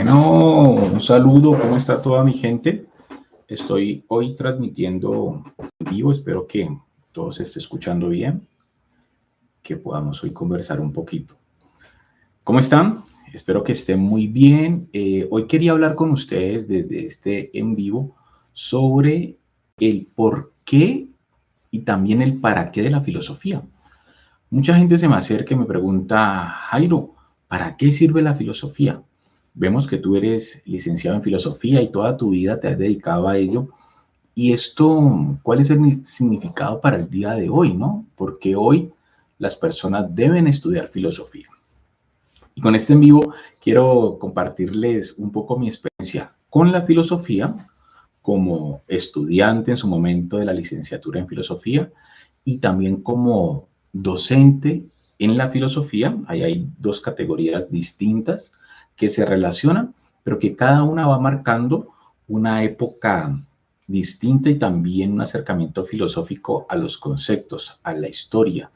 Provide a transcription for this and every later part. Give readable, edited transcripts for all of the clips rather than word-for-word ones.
Bueno, un saludo, ¿cómo está toda mi gente? Estoy hoy transmitiendo en vivo, espero que todo se esté escuchando bien, que podamos hoy conversar un poquito. ¿Cómo están? Espero que estén muy bien. Hoy quería hablar con ustedes desde este en vivo sobre el por qué y también el para qué de la filosofía. Mucha gente se me acerca y me pregunta, Jairo, ¿para qué sirve la filosofía? Vemos que tú eres licenciado en filosofía y toda tu vida te has dedicado a ello. Y esto, ¿cuál es el significado para el día de hoy, no? Porque hoy las personas deben estudiar filosofía. Y con este en vivo quiero compartirles un poco mi experiencia con la filosofía como estudiante en su momento de la licenciatura en filosofía y también como docente en la filosofía. Ahí hay dos categorías distintas que se relacionan, pero que cada una va marcando una época distinta y también un acercamiento filosófico a los conceptos, a la historia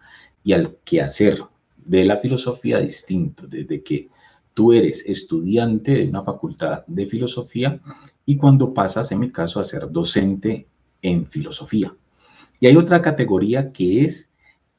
y al quehacer de la filosofía distinto, desde que tú eres estudiante de una facultad de filosofía y cuando pasas, en mi caso, a ser docente en filosofía. Y hay otra categoría que es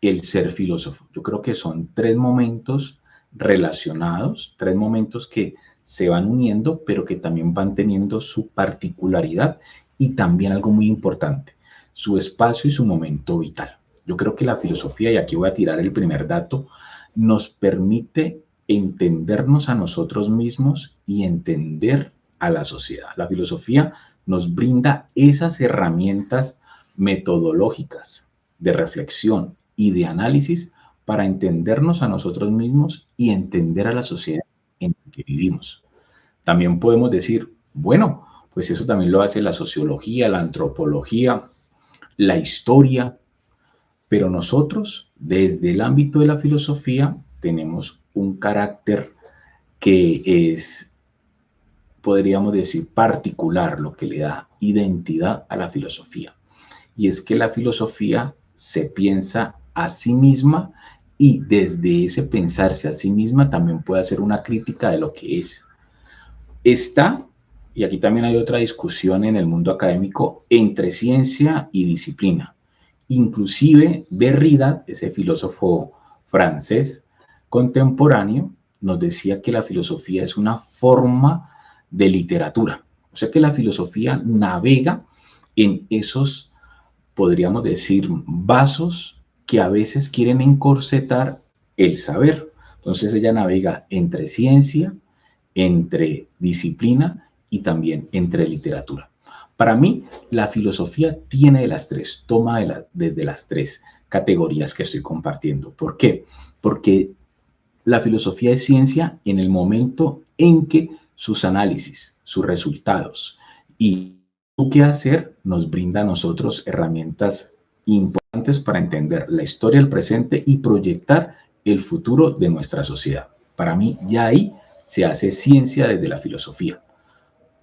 el ser filósofo. Yo creo que son tres momentos relacionados, tres momentos que se van uniendo, pero que también van teniendo su particularidad y también algo muy importante, su espacio y su momento vital. Yo creo que la filosofía, y aquí voy a tirar el primer dato, nos permite entendernos a nosotros mismos y entender a la sociedad. La filosofía nos brinda esas herramientas metodológicas de reflexión y de análisis para entendernos a nosotros mismos y entender a la sociedad en la que vivimos. También podemos decir, bueno, pues eso también lo hace la sociología, la antropología, la historia, pero nosotros, desde el ámbito de la filosofía, tenemos un carácter que es, podríamos decir, particular, lo que le da identidad a la filosofía. Y es que la filosofía se piensa a sí misma y desde ese pensarse a sí misma también puede hacer una crítica de lo que es. Está, y aquí también hay otra discusión en el mundo académico, entre ciencia y disciplina. Inclusive Derrida, ese filósofo francés contemporáneo, nos decía que la filosofía es una forma de literatura. O sea que la filosofía navega en esos, podríamos decir, vasos que a veces quieren encorsetar el saber. Entonces ella navega entre ciencia, entre disciplina y también entre literatura. Para mí, la filosofía tiene de las tres, toma desde las tres categorías que estoy compartiendo. ¿Por qué? Porque la filosofía es ciencia en el momento en que sus análisis, sus resultados y su qué hacer nos brinda a nosotros herramientas importantes para entender la historia del presente y proyectar el futuro de nuestra sociedad. Para mí, ya ahí se hace ciencia desde la filosofía.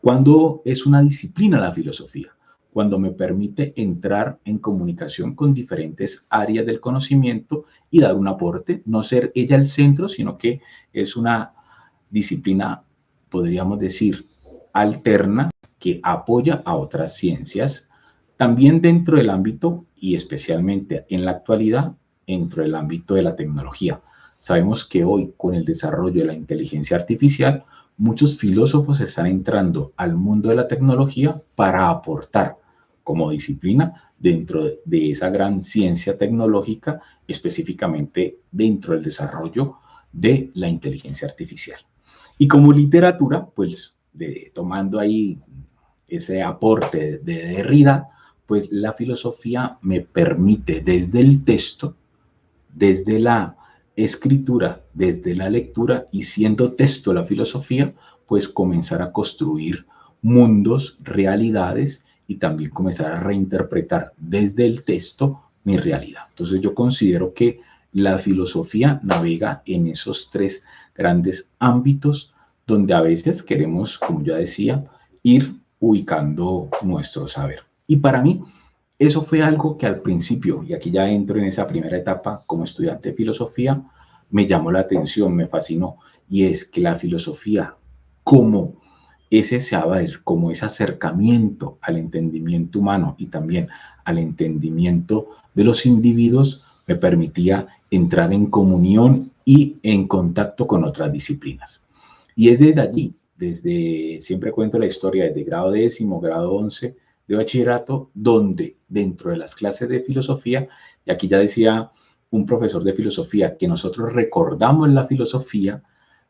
¿Cuándo es una disciplina la filosofía? Cuando me permite entrar en comunicación con diferentes áreas del conocimiento y dar un aporte, no ser ella el centro, sino que es una disciplina, podríamos decir, alterna que apoya a otras ciencias, también dentro del ámbito y especialmente en la actualidad, dentro del ámbito de la tecnología. Sabemos que hoy, con el desarrollo de la inteligencia artificial, muchos filósofos están entrando al mundo de la tecnología para aportar como disciplina dentro de esa gran ciencia tecnológica, específicamente dentro del desarrollo de la inteligencia artificial. Y como literatura, pues tomando ahí ese aporte de Derrida, pues la filosofía me permite desde el texto, desde la escritura, desde la lectura y siendo texto la filosofía, pues comenzar a construir mundos, realidades y también comenzar a reinterpretar desde el texto mi realidad. Entonces yo considero que la filosofía navega en esos tres grandes ámbitos donde a veces queremos, como ya decía, ir ubicando nuestro saber. Y para mí, eso fue algo que al principio, y aquí ya entro en esa primera etapa como estudiante de filosofía, me llamó la atención, me fascinó, y es que la filosofía como ese saber, como ese acercamiento al entendimiento humano y también al entendimiento de los individuos, me permitía entrar en comunión y en contacto con otras disciplinas. Y es desde allí, siempre cuento la historia, desde grado 10º, grado 11 de bachillerato, donde dentro de las clases de filosofía, y aquí ya decía un profesor de filosofía, que nosotros recordamos la filosofía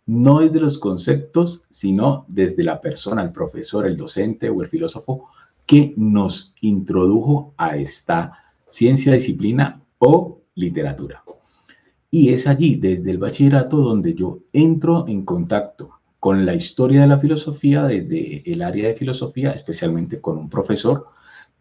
no desde los conceptos, sino desde la persona, el profesor, el docente o el filósofo que nos introdujo a esta ciencia, disciplina o literatura. Y es allí, desde el bachillerato, donde yo entro en contacto con la historia de la filosofía, desde el área de filosofía, especialmente con un profesor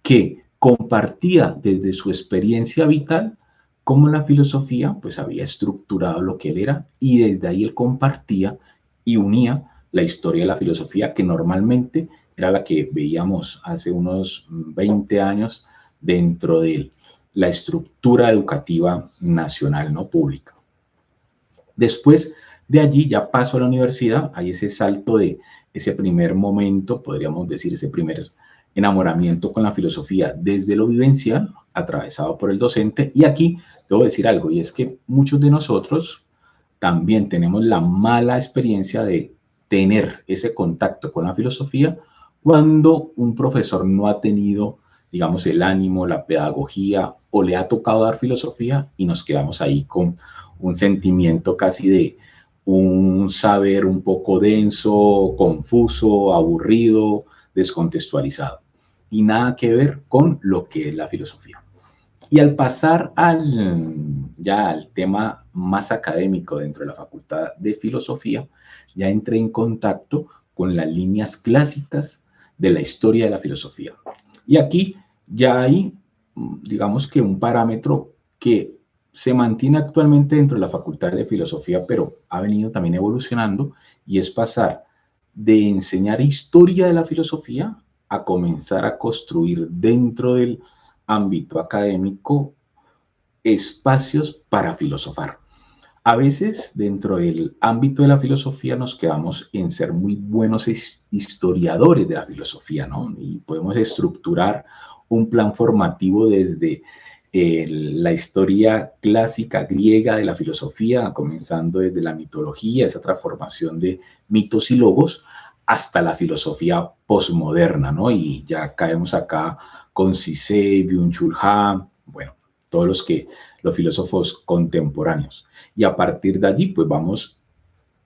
que compartía desde su experiencia vital cómo la filosofía pues había estructurado lo que él era, y desde ahí él compartía y unía la historia de la filosofía, que normalmente era la que veíamos hace unos 20 años dentro de la estructura educativa nacional, no pública. Después de allí ya paso a la universidad, hay ese salto de ese primer momento, podríamos decir, ese primer enamoramiento con la filosofía desde lo vivencial, atravesado por el docente. Y aquí debo decir algo, y es que muchos de nosotros también tenemos la mala experiencia de tener ese contacto con la filosofía cuando un profesor no ha tenido, digamos, el ánimo, la pedagogía, o le ha tocado dar filosofía y nos quedamos ahí con un sentimiento casi de un saber un poco denso, confuso, aburrido, descontextualizado. Y nada que ver con lo que es la filosofía. Y al pasar ya al tema más académico dentro de la Facultad de Filosofía, ya entré en contacto con las líneas clásicas de la historia de la filosofía. Y aquí ya hay, digamos que un parámetro que se mantiene actualmente dentro de la Facultad de Filosofía, pero ha venido también evolucionando, y es pasar de enseñar historia de la filosofía a comenzar a construir dentro del ámbito académico espacios para filosofar. A veces dentro del ámbito de la filosofía nos quedamos en ser muy buenos historiadores de la filosofía, ¿no? Y podemos estructurar un plan formativo desde la historia clásica griega de la filosofía, comenzando desde la mitología, esa transformación de mitos y logos, hasta la filosofía posmoderna, ¿no? Y ya caemos acá con Cicero, Byung-Chul Han, bueno, todos los filósofos contemporáneos. Y a partir de allí, pues vamos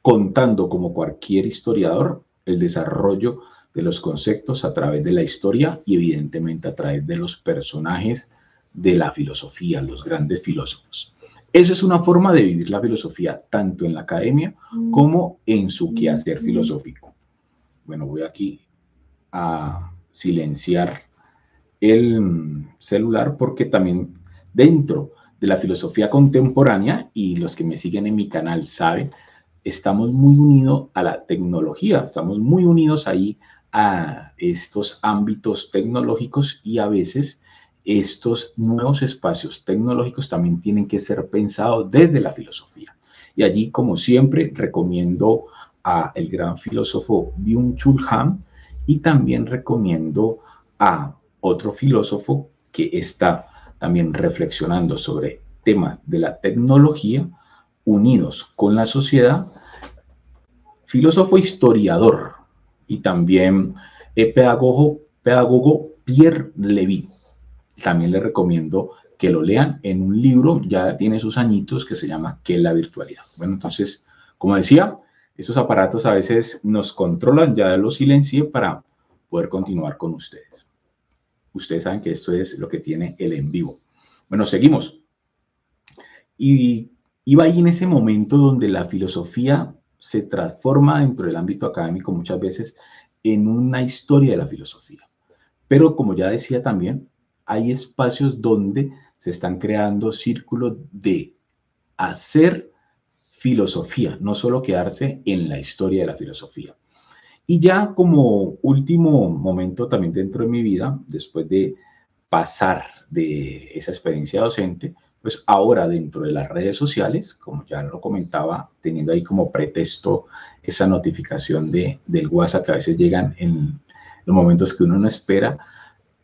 contando, como cualquier historiador, el desarrollo de los conceptos a través de la historia y evidentemente a través de los personajes de la filosofía, los grandes filósofos. Esa es una forma de vivir la filosofía, tanto en la academia como en su quehacer filosófico. Bueno, voy aquí a silenciar el celular porque también dentro de la filosofía contemporánea, y los que me siguen en mi canal saben, estamos muy unidos a la tecnología, estamos muy unidos ahí a estos ámbitos tecnológicos, y a veces estos nuevos espacios tecnológicos también tienen que ser pensados desde la filosofía. Y allí, como siempre, recomiendo a el gran filósofo Byung-Chul Han, y también recomiendo a otro filósofo que está también reflexionando sobre temas de la tecnología unidos con la sociedad, filósofo historiador y también pedagogo Pierre Levy. También les recomiendo que lo lean en un libro, ya tiene sus añitos, que se llama ¿Qué es la virtualidad? Bueno, entonces, como decía, esos aparatos a veces nos controlan, ya los silencié para poder continuar con ustedes. Ustedes saben que esto es lo que tiene el en vivo. Bueno, seguimos. Y iba ahí en ese momento donde la filosofía se transforma dentro del ámbito académico muchas veces en una historia de la filosofía. Pero como ya decía también, hay espacios donde se están creando círculos de hacer filosofía, no solo quedarse en la historia de la filosofía. Y ya como último momento también dentro de mi vida, después de pasar de esa experiencia docente, Pues ahora dentro de las redes sociales, como ya lo comentaba, teniendo ahí como pretexto esa notificación del WhatsApp que a veces llegan en los momentos que uno no espera,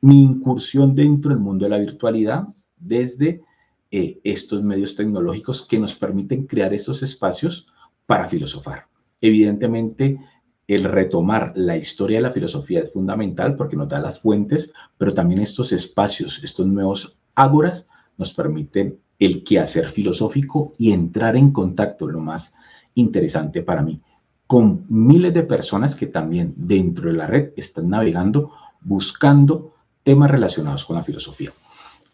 mi incursión dentro del mundo de la virtualidad desde estos medios tecnológicos que nos permiten crear estos espacios para filosofar. Evidentemente, el retomar la historia de la filosofía es fundamental porque nos da las fuentes, pero también estos espacios, estos nuevos ágoras, nos permiten el quehacer filosófico y entrar en contacto, lo más interesante para mí, con miles de personas que también dentro de la red están navegando, buscando temas relacionados con la filosofía.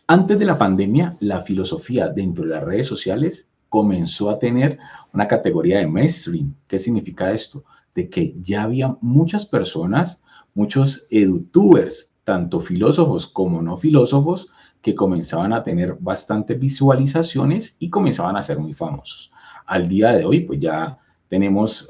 Antes de la pandemia, la filosofía dentro de las redes sociales comenzó a tener una categoría de mainstream. ¿Qué significa esto? De que ya había muchas personas, muchos edutubers, tanto filósofos como no filósofos, que comenzaban a tener bastantes visualizaciones y comenzaban a ser muy famosos. Al día de hoy, pues ya tenemos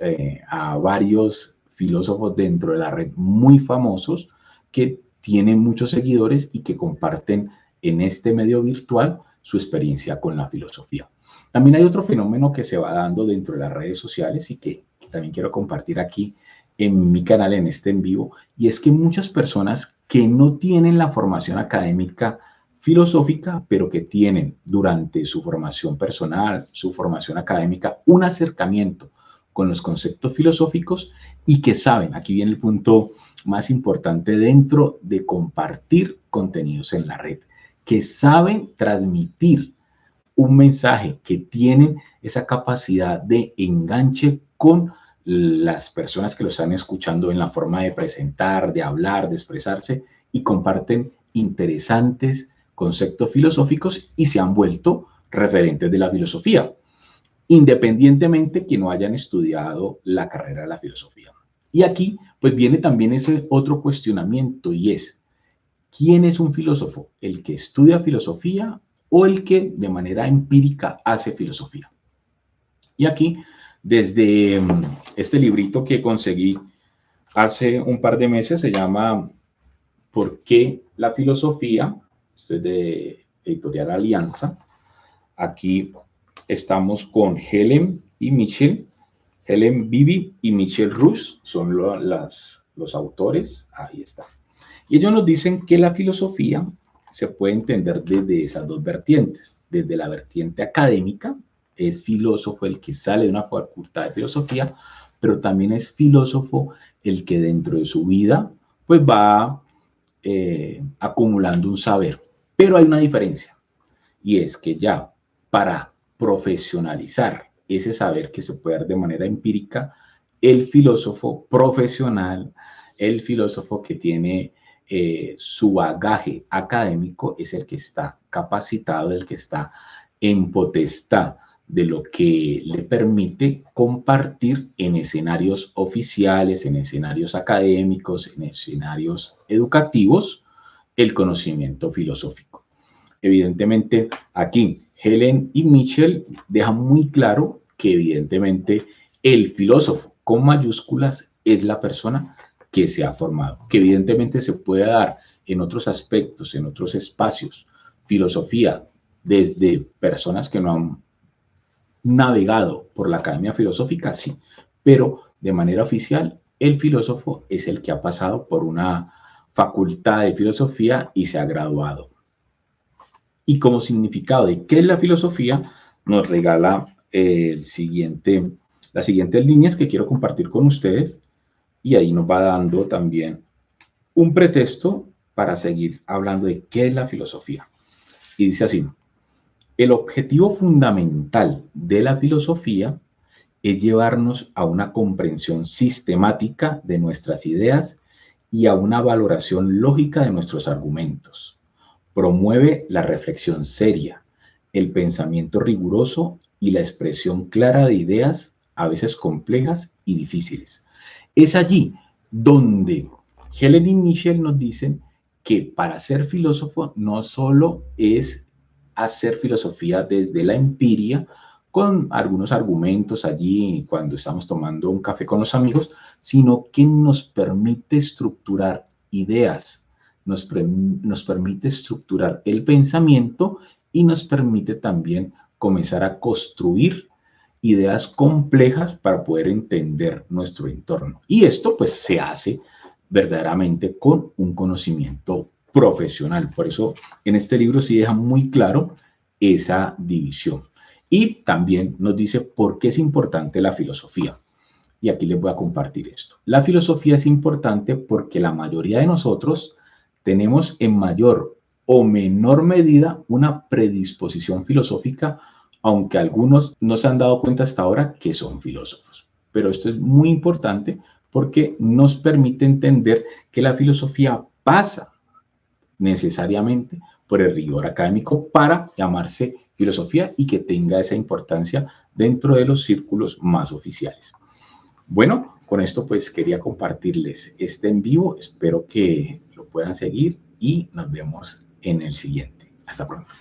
a varios filósofos dentro de la red muy famosos que tienen muchos seguidores y que comparten en este medio virtual su experiencia con la filosofía. También hay otro fenómeno que se va dando dentro de las redes sociales y que también quiero compartir aquí en mi canal, en este en vivo, y es que muchas personas que no tienen la formación académica filosófica, pero que tienen durante su formación personal, su formación académica, un acercamiento con los conceptos filosóficos y que saben, aquí viene el punto más importante dentro de compartir contenidos en la red, que saben transmitir un mensaje, que tienen esa capacidad de enganche con las personas que lo están escuchando en la forma de presentar, de hablar, de expresarse y comparten interesantes conceptos filosóficos y se han vuelto referentes de la filosofía, independientemente que no hayan estudiado la carrera de la filosofía. Y aquí pues viene también ese otro cuestionamiento y es, ¿quién es un filósofo? ¿El que estudia filosofía o el que de manera empírica hace filosofía? Y aquí, desde este librito que conseguí hace un par de meses, se llama ¿Por qué la filosofía? Este es de Editorial Alianza. Aquí estamos con Helen y Michel. Helen Bibi y Michel Rus son los autores. Ahí está. Y ellos nos dicen que la filosofía se puede entender desde esas dos vertientes. Desde la vertiente académica, es filósofo el que sale de una facultad de filosofía, pero también es filósofo el que dentro de su vida pues va acumulando un saber. Pero hay una diferencia y es que ya para profesionalizar ese saber que se puede dar de manera empírica, el filósofo profesional, el filósofo que tiene su bagaje académico es el que está capacitado, el que está en potestad de lo que le permite compartir en escenarios oficiales, en escenarios académicos, en escenarios educativos, el conocimiento filosófico. Evidentemente, aquí Helen y Michel dejan muy claro que evidentemente el filósofo con mayúsculas es la persona que se ha formado, que evidentemente se puede dar en otros aspectos, en otros espacios, filosofía desde personas que no han navegado por la academia filosófica, sí, pero de manera oficial el filósofo es el que ha pasado por una facultad de filosofía y se ha graduado. Y como significado de qué es la filosofía, nos regala las siguientes líneas que quiero compartir con ustedes y ahí nos va dando también un pretexto para seguir hablando de qué es la filosofía. Y dice así, el objetivo fundamental de la filosofía es llevarnos a una comprensión sistemática de nuestras ideas y a una valoración lógica de nuestros argumentos. Promueve la reflexión seria, el pensamiento riguroso y la expresión clara de ideas, a veces complejas y difíciles. Es allí donde Helen y Michel nos dicen que para ser filósofo no solo es hacer filosofía desde la empiria, con algunos argumentos allí cuando estamos tomando un café con los amigos, sino que nos permite estructurar ideas nos permite estructurar el pensamiento y nos permite también comenzar a construir ideas complejas para poder entender nuestro entorno. Y esto pues se hace verdaderamente con un conocimiento profesional. Por eso en este libro sí deja muy claro esa división. Y también nos dice por qué es importante la filosofía. Y aquí les voy a compartir esto. La filosofía es importante porque la mayoría de nosotros tenemos en mayor o menor medida una predisposición filosófica, aunque algunos no se han dado cuenta hasta ahora que son filósofos. Pero esto es muy importante porque nos permite entender que la filosofía pasa necesariamente por el rigor académico para llamarse filosofía y que tenga esa importancia dentro de los círculos más oficiales. Bueno, con esto pues quería compartirles este en vivo. Espero que lo puedan seguir y nos vemos en el siguiente. Hasta pronto.